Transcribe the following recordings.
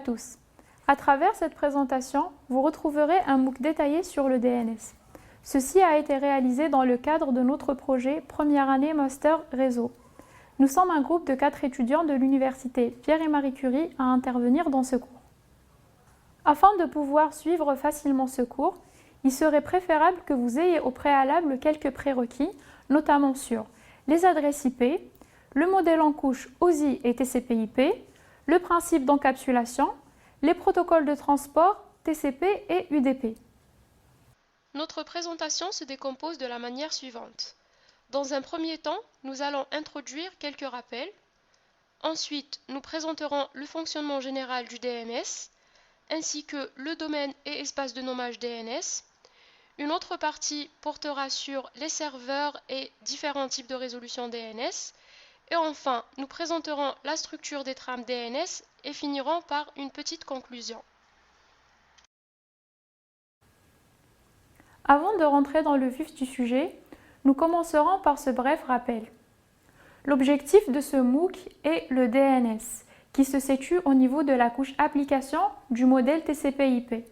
tous. À travers cette présentation, vous retrouverez un MOOC détaillé sur le DNS. Ceci a été réalisé dans le cadre de notre projet Première année Master Réseau. Nous sommes un groupe de 4 étudiants de l'Université Pierre et Marie Curie à intervenir dans ce cours. Afin de pouvoir suivre facilement ce cours, il serait préférable que vous ayez au préalable quelques prérequis, notamment sur les adresses IP, le modèle en couche OSI et TCP/IP, le principe d'encapsulation, les protocoles de transport TCP et UDP. Notre présentation se décompose de la manière suivante. Dans un premier temps, nous allons introduire quelques rappels. Ensuite, nous présenterons le fonctionnement général du DNS, ainsi que le domaine et espace de nommage DNS. Une autre partie portera sur les serveurs et différents types de résolution DNS. Et enfin, nous présenterons la structure des trames DNS et finirons par une petite conclusion. Avant de rentrer dans le vif du sujet, nous commencerons par ce bref rappel. L'objectif de ce MOOC est le DNS, qui se situe au niveau de la couche application du modèle TCP/IP.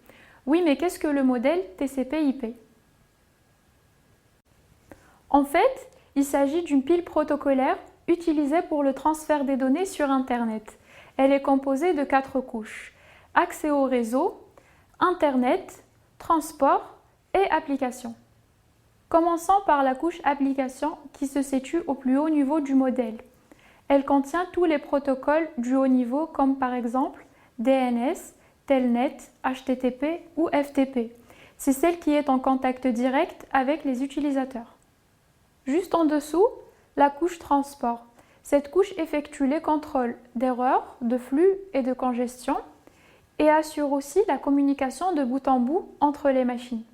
Oui, mais qu'est-ce que le modèle TCP/IP? En fait, il s'agit d'une pile protocolaire utilisée pour le transfert des données sur Internet. Elle est composée de 4 couches: accès au réseau, Internet, transport et application. Commençons par la couche application qui se situe au plus haut niveau du modèle. Elle contient tous les protocoles du haut niveau comme par exemple DNS, Telnet, HTTP ou FTP. C'est celle qui est en contact direct avec les utilisateurs. Juste en dessous, la couche transport. Cette couche effectue les contrôles d'erreurs, de flux et de congestion et assure aussi la communication de bout en bout entre les machines.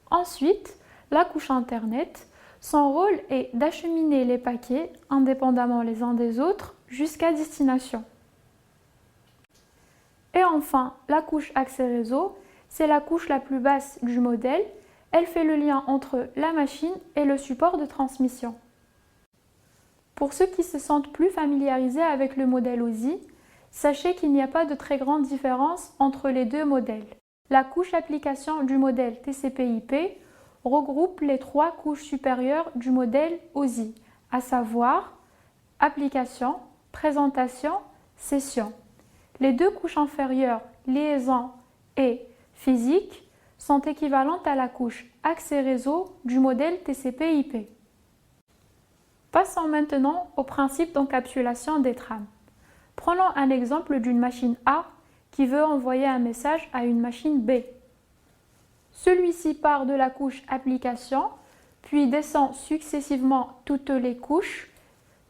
Ensuite, la couche Internet, son rôle est d'acheminer les paquets indépendamment les uns des autres jusqu'à destination. Et enfin, la couche accès réseau, c'est la couche la plus basse du modèle. Elle fait le lien entre la machine et le support de transmission. Pour ceux qui se sentent plus familiarisés avec le modèle OSI, sachez qu'il n'y a pas de très grande différence entre les deux modèles. La couche application du modèle TCP/IP regroupe les 3 couches supérieures du modèle OSI, à savoir application, présentation, session. Les 2 couches inférieures, liaison et physique, sont équivalentes à la couche accès réseau du modèle TCP/IP. Passons maintenant au principe d'encapsulation des trames. Prenons un exemple d'une machine A qui veut envoyer un message à une machine B. Celui-ci part de la couche application, puis descend successivement toutes les couches.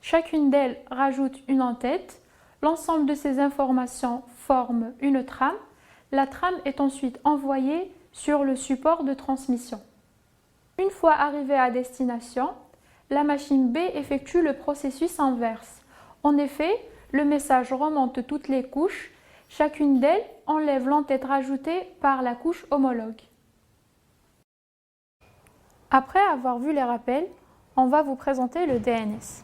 Chacune d'elles rajoute une en-tête. L'ensemble de ces informations forme une trame. La trame est ensuite envoyée sur le support de transmission. Une fois arrivée à destination, la machine B effectue le processus inverse. En effet, le message remonte toutes les couches. Chacune d'elles enlève l'en-tête rajoutée par la couche homologue. Après avoir vu les rappels, on va vous présenter le DNS.